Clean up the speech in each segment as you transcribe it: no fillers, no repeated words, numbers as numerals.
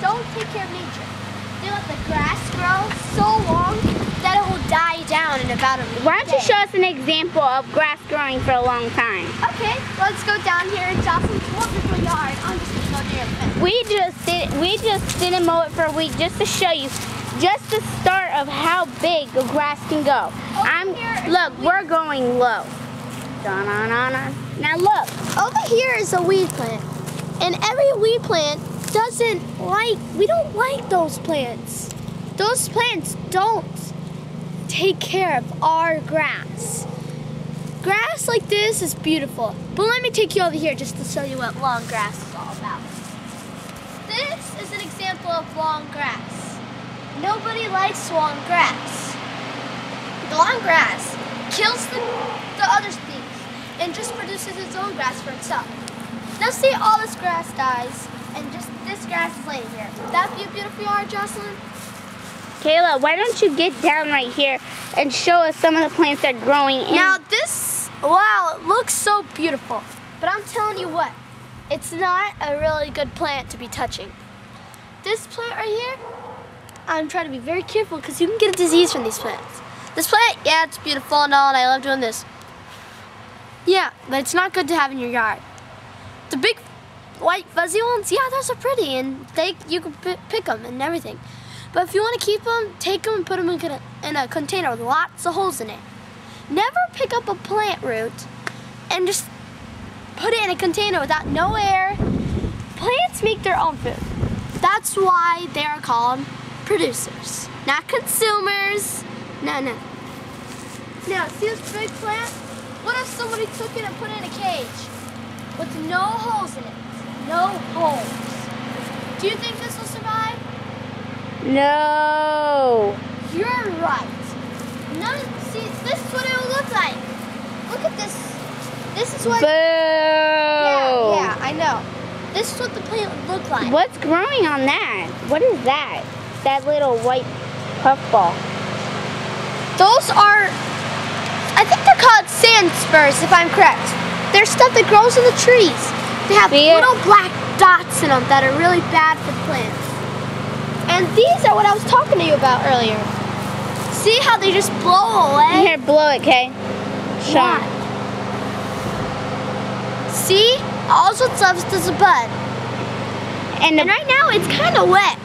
don't take care of nature. They let the grass grow so long that it will die down in about a day. Why don't you show us an example of grass growing for a long time? Okay, let's go down here in Jocelyn's wonderful yard. I'm just gonna go near the fence. We just didn't mow it for a week just to show you just the start of how big the grass can go. Look, we're going low. Da-na-na-na. Now look. Over here is a weed plant. And every weed plant we don't like those plants. Those plants don't take care of our grass. Grass like this is beautiful. But let me take you over here just to show you what long grass is all about. This is an example of long grass. Nobody likes long grass. The long grass kills the other things and just produces its own grass for itself. Now see, all this grass dies and just this grass is laying here. Would that be a beautiful yard, Jocelyn? Kayla, why don't you get down right here and show us some of the plants that are growing in. Now this, wow, it looks so beautiful. But I'm telling you what, it's not a really good plant to be touching. This plant right here, I'm trying to be very careful because you can get a disease from these plants. This plant, yeah, it's beautiful and all, and I love doing this. Yeah, but it's not good to have in your yard. The big white fuzzy ones, yeah, those are pretty, and you can pick them and everything. But if you want to keep them, take them and put them in a container with lots of holes in it. Never pick up a plant root and just put it in a container without no air. Plants make their own food. That's why they are called producers, not consumers. No. Now, see this big plant? What if somebody took it and put it in a cage with no holes in it? No holes. Do you think this will survive? No. You're right. See, this is what it will look like. Look at this. This is what... Boo. Yeah, I know. This is what the plant would look like. What's growing on that? What is that? That little white puffball. Those are, I think they're called sand spurs, if I'm correct. They're stuff that grows in the trees. They have little black dots in them that are really bad for the plants. And these are what I was talking to you about earlier. See how they just blow away? Here, blow it, Kay. Sean. See? All what's left is a bud. And right now it's kind of wet,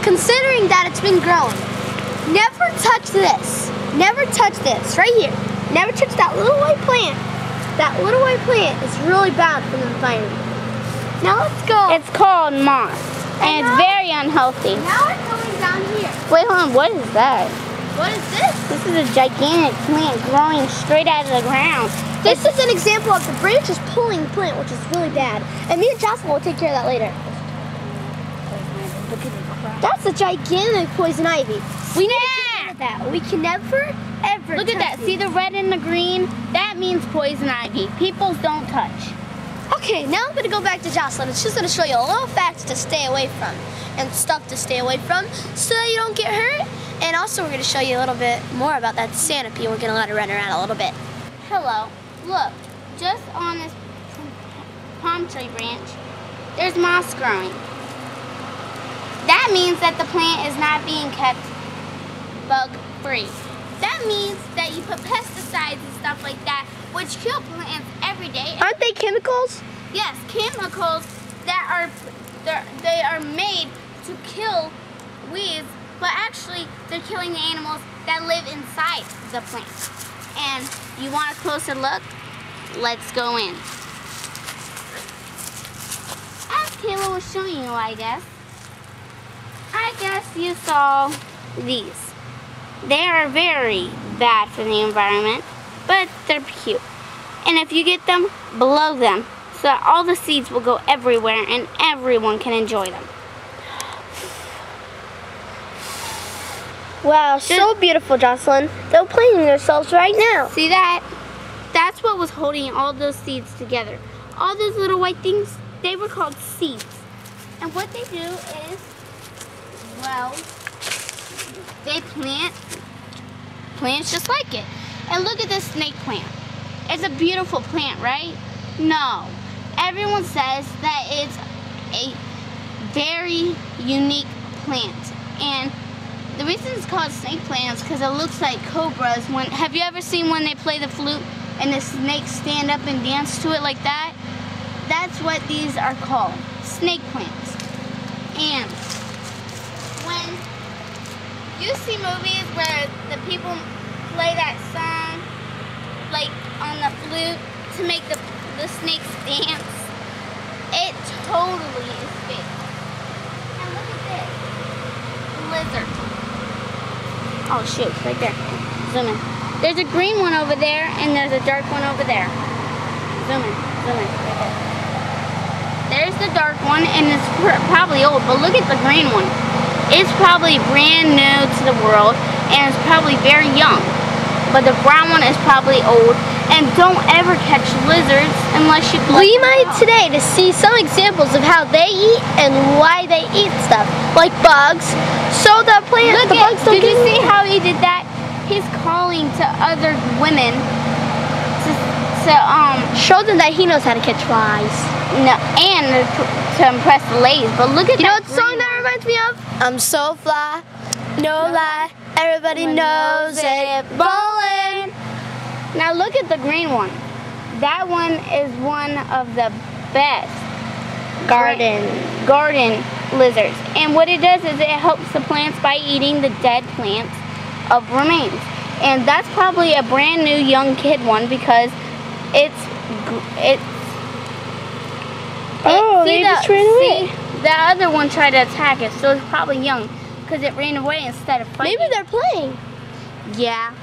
considering that it's been growing. Never touch this. Never touch this. Right here. Never touch that little white plant. That little white plant is really bad for the environment. Now let's go. It's called moss. And it's very unhealthy. Now we're going down here. Wait, hold on. What is that? What is this? This is a gigantic plant growing straight out of the ground. This is an example of the branches pulling the plant, which is really bad. And me and Jocelyn will take care of that later. Look at the crap. That's a gigantic poison ivy. We need to get rid of that. We can never, ever Look at that. See the red and the green? That means poison ivy. People don't touch. Okay, now I'm going to go back to Jocelyn. She's going to show you a little facts to stay away from and stuff to stay away from so that you don't get hurt. And also we're going to show you a little bit more about that centipede. We're going to let her run around a little bit. Hello. Look, just on this palm tree branch, there's moss growing. That means that the plant is not being kept bug-free. That means that you put pesticides and stuff like that, which kill plants every day. Aren't they chemicals? Yes, chemicals that they are made to kill weeds, but actually they're killing the animals that live inside the plant. And you want a closer look? Let's go in. As Kayla was showing you, I guess you saw these. They are very bad for the environment, but they're cute. And if you get them, blow them so that all the seeds will go everywhere and everyone can enjoy them. Wow, so beautiful, Jocelyn. They're playing themselves right now. See that? That's what was holding all those seeds together. All those little white things, they were called seeds. And what they do is, well, they plant plants just like it. And look at this snake plant. It's a beautiful plant, right? No. Everyone says that it's a very unique plant. And the reason it's called snake plant is because it looks like cobras. Have you ever seen when they play the flute and the snakes stand up and dance to it like that? That's what these are called, snake plants. And when you see movies where the people play that song like on the flute to make the snakes dance, it totally is fake. And look at this, lizard. Oh shoot, right there. Zoom in. There's a green one over there and there's a dark one over there. Zoom in, right there. There's the dark one and it's probably old, but look at the green one. It's probably brand new to the world and it's probably very young. But the brown one is probably old. And don't ever catch lizards unless you We might today to see some examples of how they eat and why they eat stuff, like bugs. So the plant, Look the bugs don't did you see how he did that? He's calling to other women to show them that he knows how to catch flies. No, and to impress the ladies. But look at You know that what song that reminds me of? I'm so fly, no lie, everybody knows it. Bowling. Now look at the green one. That one is one of the best garden lizards. And what it does is it helps the plants by eating the dead plants of remains. And that's probably a brand new young kid one because they just ran away. The other one tried to attack it, so it's probably young because it ran away instead of fighting. Maybe they're playing. Yeah.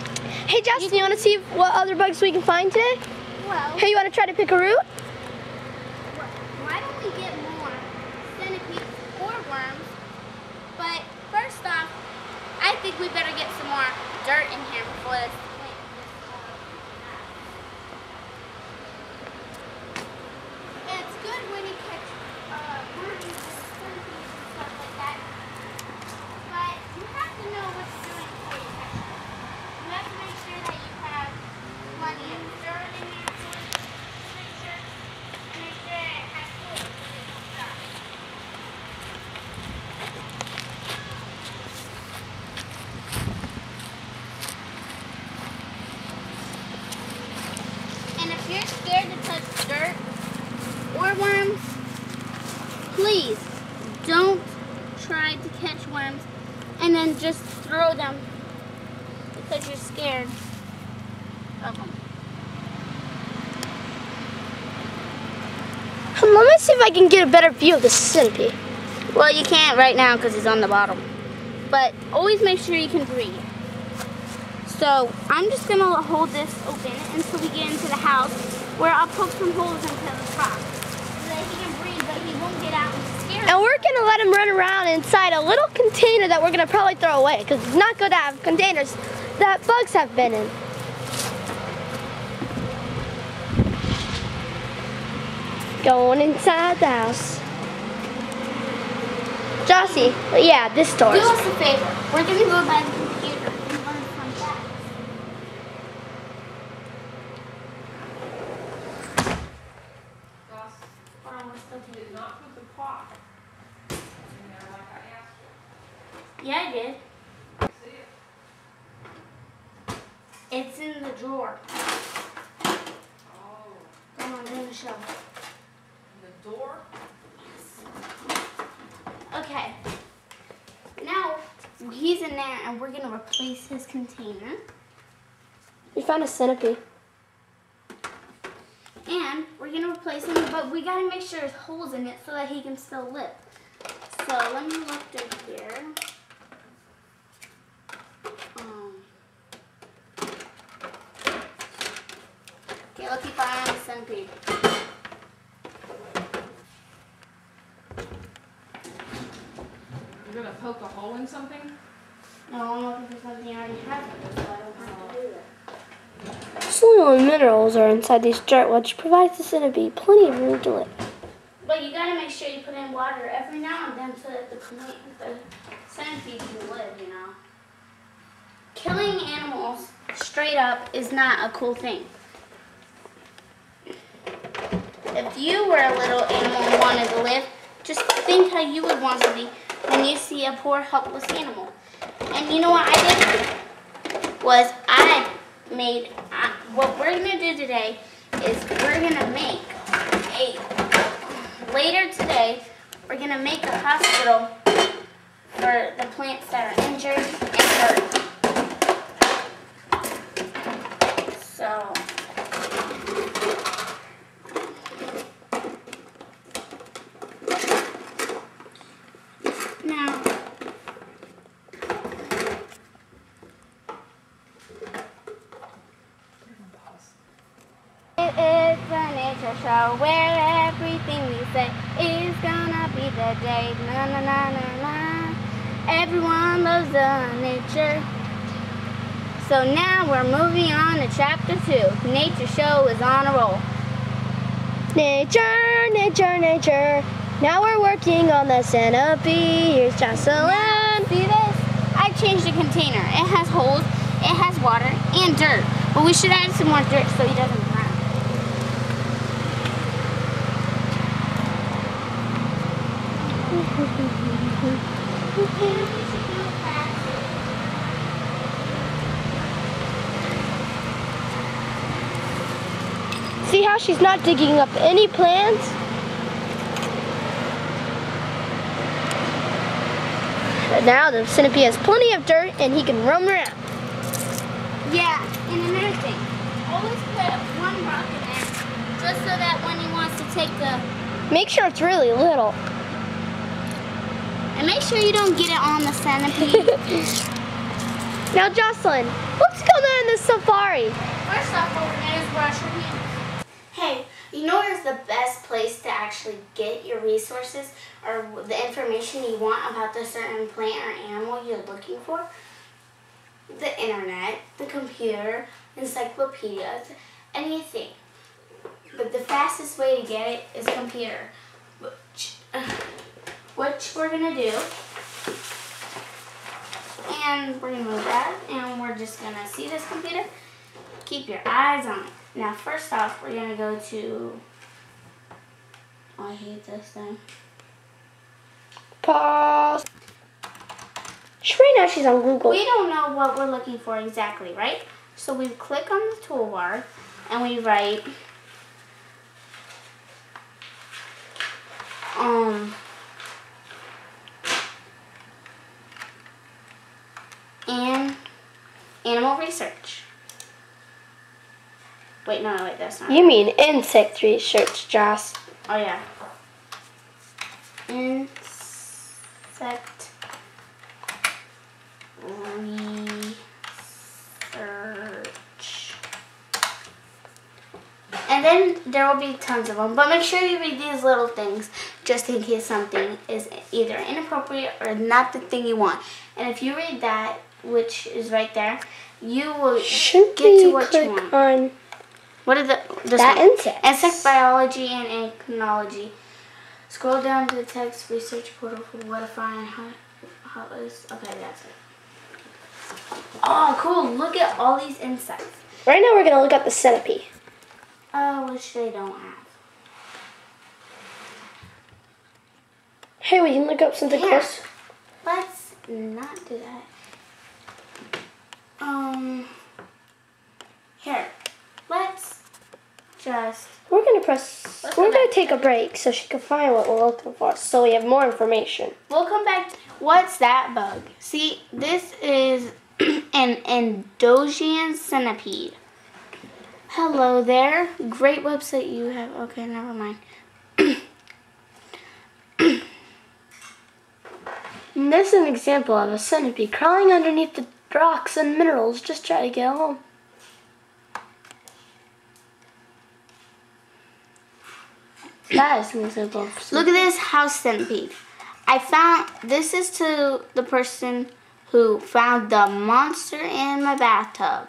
Hey Jocelyn, you want to see what other bugs we can find today? Well, Hey, you want to try to pick a root? why don't we get more centipedes or worms? But first off, I think we better get some more dirt in here before this plant. It's good when you catch worms and centipedes and stuff like that. But you have to know what you're doing before you catch them. You have to make sure that you have plenty of dirt in there for the picture. Make sure it has food so they don't die. And if you're scared to touch dirt or worms, please don't try to catch worms and then just throw them because you're scared of them. Let me see if I can get a better view of the centipede. Well, you can't right now because he's on the bottom. But always make sure you can breathe. So I'm just going to hold this open until we get into the house where I'll poke some holes into the top so that he can breathe, but he won't get out and scare us. And we're going to let him run around inside a little container that we're going to probably throw away because it's not good to have containers that bugs have been in. Going inside the house. Jossie, yeah, this door. Do us a favor. We're going to go by the computer and learn from that. You did not put the clock in there like I asked you. Yeah, I did. See it? It's in the drawer. Oh, Come on, let me show. the door? Okay. Now, he's in there and we're going to replace his container. We found a centipede. And we're going to replace him, but we got to make sure there's holes in it so that he can still live. So let me look through here. Okay, let's keep eye on the centipede. You're gonna poke a hole in something? No, I'm looking for something I already have, so I don't have to do that. Soil and minerals are inside these dirt, which provides the centipede plenty of room to live. But you gotta make sure you put in water every now and then so that the centipede can live, you know. Killing animals straight up is not a cool thing. If you were a little animal and wanted to live, Just think how you would want to be when you see a poor, helpless animal. And you know what I did? Was I made, what we're going to do today is we're going to make later today, we're going to make a hospital for the plants that are injured and hurt. So, now, it is a nature show where everything we say is gonna be the day. Na na na na na. Everyone loves the nature. So now we're moving on to chapter 2. Nature show is on a roll. Nature, nature, nature. Now we're working on the centipede. Here's Jocelyn. See this? I changed the container. It has holes, it has water, and dirt. But we should add some more dirt so he doesn't drown. See how she's not digging up any plants? But now the centipede has plenty of dirt and he can roam around. Yeah, and another thing. Always put one rock in there just so that when he wants to take the... Make sure it's really little. And make sure you don't get it on the centipede. Now Jocelyn, let's go there in the safari. First off, what we're going to do is brush your hands. Hey, you know where's the best place to actually get your resources or the information you want about the certain plant or animal you're looking for? The internet, the computer, encyclopedias, anything. But the fastest way to get it is computer. Which we're going to do. And we're going to move that. And we're just going to see this computer. Keep your eyes on it. Now, first off, we're going to go to... Oh, I hate this thing. Pause. Right now she's on Google. We don't know what we're looking for exactly, right? So we click on the toolbar and we write... animal research. Wait, no, wait, that's not. You mean insect research, Joss. Oh, yeah. Insect research. And then there will be tons of them. But make sure you read these little things just in case something is either inappropriate or not the thing you want. And if you read that, which is right there, you will get to what you want. On what are that insect? Insect biology and ichnology. Scroll down to the text research portal for what to find. How is okay? That's it. Oh, cool! Look at all these insects. Right now we're gonna look at the centipede. Which they don't have. Hey, we can look up something Here. close. Let's not do that. Here. Let's just... We're gonna take a break so she can find what we're looking for, so we have more information. We'll come back. What's that bug? See, this is an Endosian centipede. Hello there. Great website you have. Okay, never mind. And this is an example of a centipede crawling underneath the rocks and minerals, just try to get home. That is an example of Look at this house centipede. This is to the person who found the monster in my bathtub.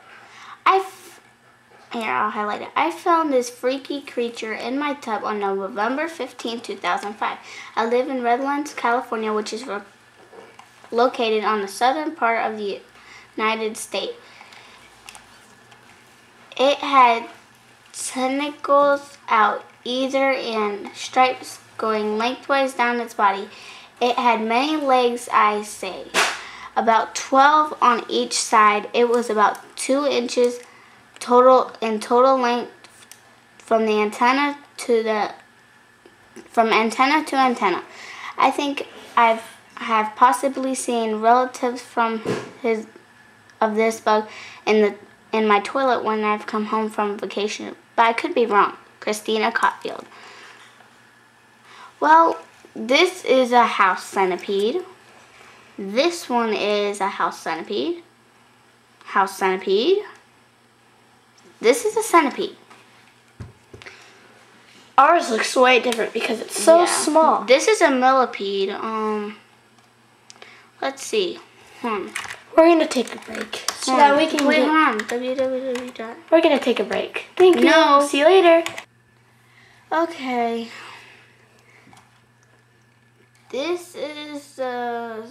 Here, I'll highlight it. I found this freaky creature in my tub on November 15, 2005. I live in Redlands, California, which is located on the southern part of the United States. It had tentacles out either in stripes going lengthwise down its body. It had many legs, I say, about 12 on each side. It was about 2 inches total length from the antenna to antenna. I think I have possibly seen relatives of this bug in my toilet when I've come home from vacation, but I could be wrong. Christina Cotfield. Well, this is a house centipede. This one is a house centipede. House centipede. This is a centipede. Ours looks way different because it's so small. This is a millipede. Let's see. We're gonna take a break so that we can wait on. www. We're gonna take a break. Thank you. No. See you later. Okay. This is a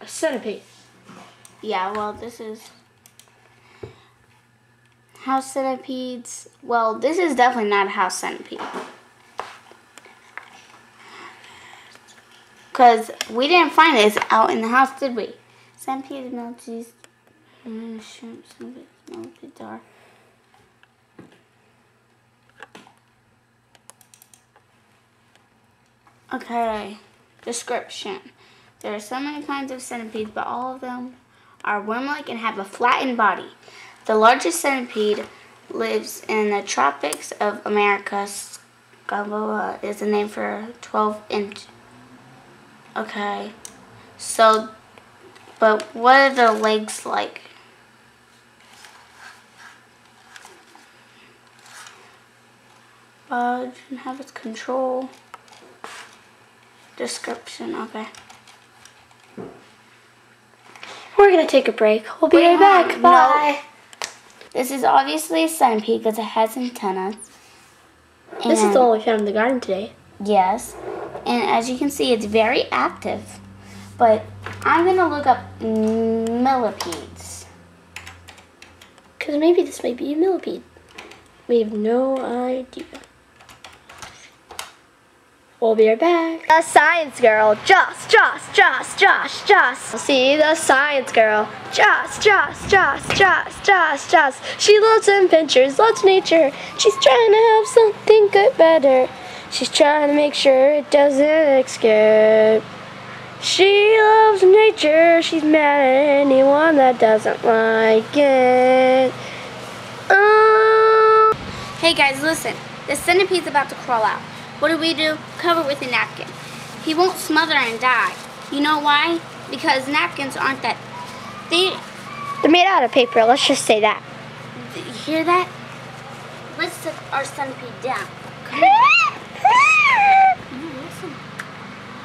centipede. Yeah, well, this is house centipedes. Well, this is definitely not a house centipede. Because we didn't find this out in the house, did we? Centipedes, millipedes, shrimps, millipedes are. Okay, description. There are so many kinds of centipedes, but all of them are worm-like and have a flattened body. The largest centipede lives in the tropics of America. Scabola is the name for 12-inch. Okay, so, but what are the legs like? Budge and have its control. Description, okay. We're gonna take a break. We'll be right back. Bye. No. This is obviously a centipede because it has antennas. This is the one we found in the garden today. Yes. And as you can see, it's very active. But I'm gonna look up millipedes. Because maybe this might be a millipede. We have no idea. We'll be right back. The science girl, Joss. See the science girl, Joss. She loves adventures, loves nature. She's trying to help something good better. She's trying to make sure it doesn't escape. She loves nature. She's mad at anyone that doesn't like it. Hey guys, listen. The centipede's about to crawl out. What do? Cover it with a napkin. He won't smother and die. You know why? Because napkins aren't that... They're made out of paper. Let's just say that. You hear that? Let's set our centipede down. Listen.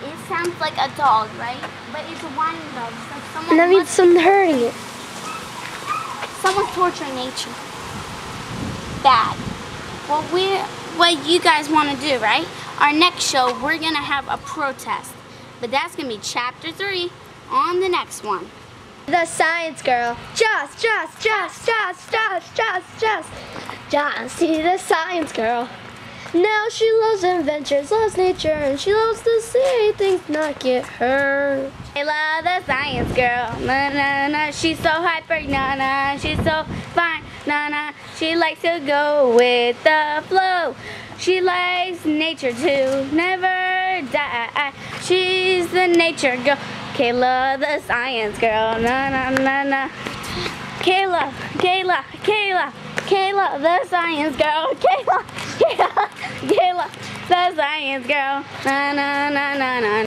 It sounds like a dog, right? But it's a whining dog. It's like someone... And that means someone hurting it. Someone's torturing nature. Bad. Well, what you guys want to do, right? Our next show, we're going to have a protest. But that's going to be chapter 3 on the next one. The science girl, Joss. See the science girl. Now she loves adventures, loves nature, and she loves to see things not get hurt. Kayla, the science girl, na, she's so hyper, na, she's so fine, na, she likes to go with the flow. She likes nature to never die. She's the nature girl, Kayla, the science girl, na. Kayla, the science girl, Kayla, the science girl, na.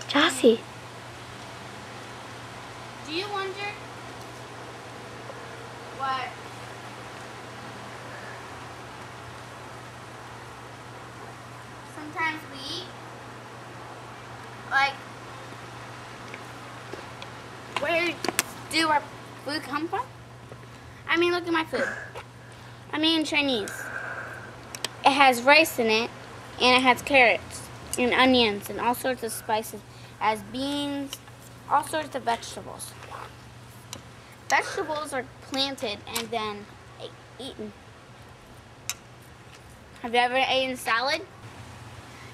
Jossie. Do you wonder what sometimes we eat? Like, where do our food come from? I mean, look at my food. I mean, Chinese. It has rice in it, and it has carrots, and onions, and all sorts of spices. As beans, all sorts of vegetables. Vegetables are planted and then eaten. Have you ever eaten salad?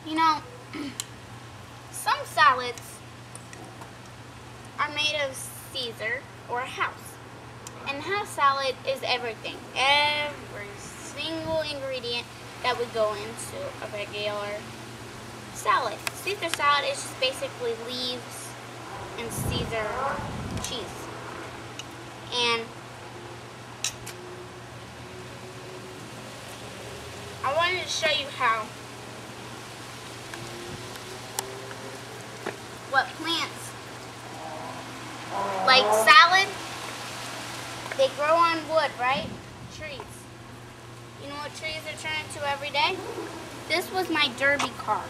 You know, some salads are made of Caesar or house. And house salad is everything. Every single ingredient that would go into a regular salad. Caesar salad is just basically leaves and Caesar cheese. And I wanted to show you what plants, like salad, they grow on wood, right? Trees. You know what trees are turned into every day? This was my derby car.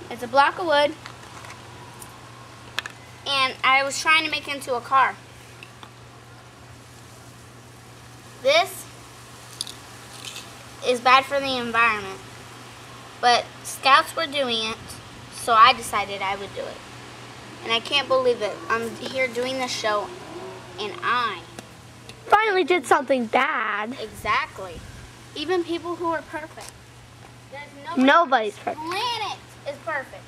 It's a block of wood, and I was trying to make it into a car. This is bad for the environment, but scouts were doing it, so I decided I would do it. And I can't believe it. I'm here doing the show, and I Finally did something bad. exactly. Even people who are perfect. There's Nobody's perfect. planet is perfect.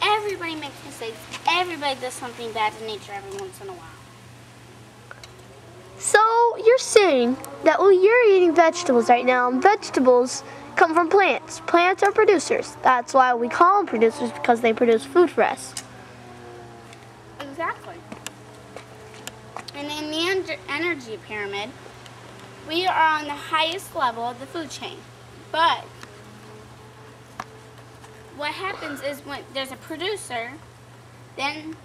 Everybody makes mistakes. Everybody does something bad to nature every once in a while. So you're saying that when you're eating vegetables right now, vegetables come from plants. Plants are producers. That's why we call them producers, because they produce food for us. Exactly. And in the energy pyramid, we are on the highest level of the food chain. But what happens is when there's a producer, then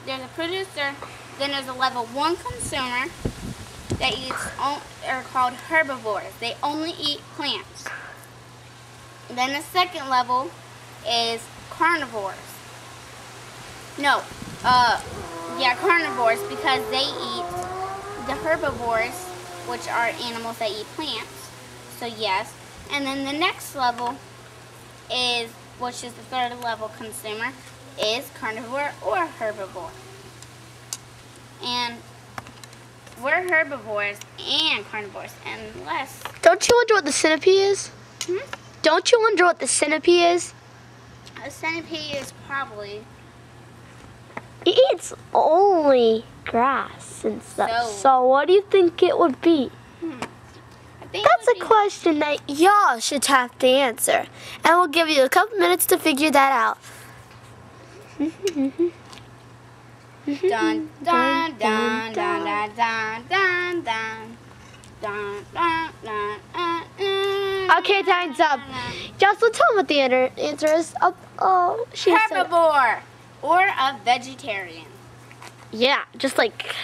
there's a level 1 consumer that are called herbivores. They only eat plants. Then the second level is carnivores. Carnivores, because they eat the herbivores, which are animals that eat plants. So yes. And then the next level is, which is the third level consumer, is carnivore or herbivore. And we're herbivores and carnivores, unless... Don't you wonder what the centipede is? Don't you wonder what the centipede is? A centipede is probably... It eats only grass and stuff. So- So what do you think it would be? I think That's it a would be- question that y'all should have to answer. And we'll give you a couple minutes to figure that out. Dun dun dun dun dun dun dun dun dun dun dun. Okay, time's up. Jocelyn, tell them what the answer is. She said it. Herbivore or a vegetarian. Yeah, just like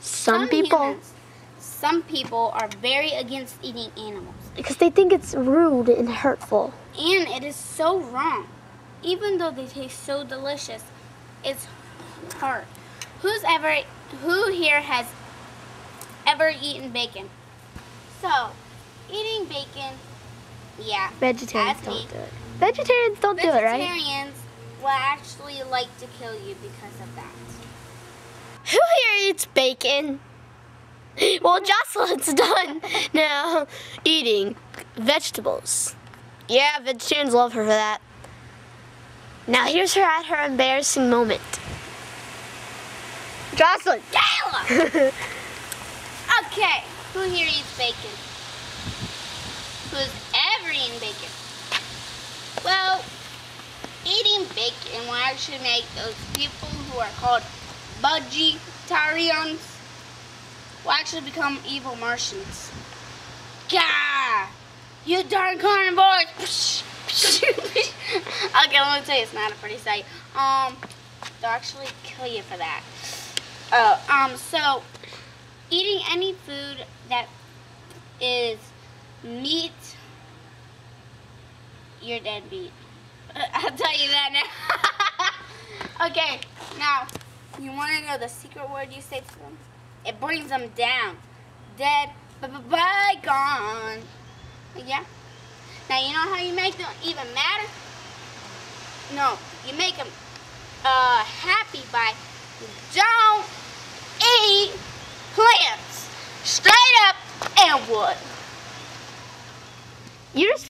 some people. Humans, some people are very against eating animals. Because they think it's rude and hurtful. And it is so wrong. Even though they taste so delicious, it's hard. Who here has ever eaten bacon? So, eating bacon, yeah. Vegetarians that's don't me. do it. Vegetarians don't do it, right? Vegetarians will actually like to kill you because of that. Who here eats bacon? Well, Jocelyn's done now eating vegetables. Yeah, vegetarians love her for that. Now here's her at her embarrassing moment. Jocelyn! Kayla! Okay, who here eats bacon? Who's ever eaten bacon? Well, eating bacon will actually make those people who are called budgetarians will actually become evil Martians. Gah! You darn carnivores! Okay, let me tell you, it's not a pretty sight. They'll actually kill you for that. So eating any food that is meat, you're deadbeat. I'll tell you that now. Okay, now, you want to know the secret word you say to them? It brings them down. Dead, gone. Yeah? Now, you know how you make them even madder? No, you make them happy by don't eat plants. Straight up, And what? You just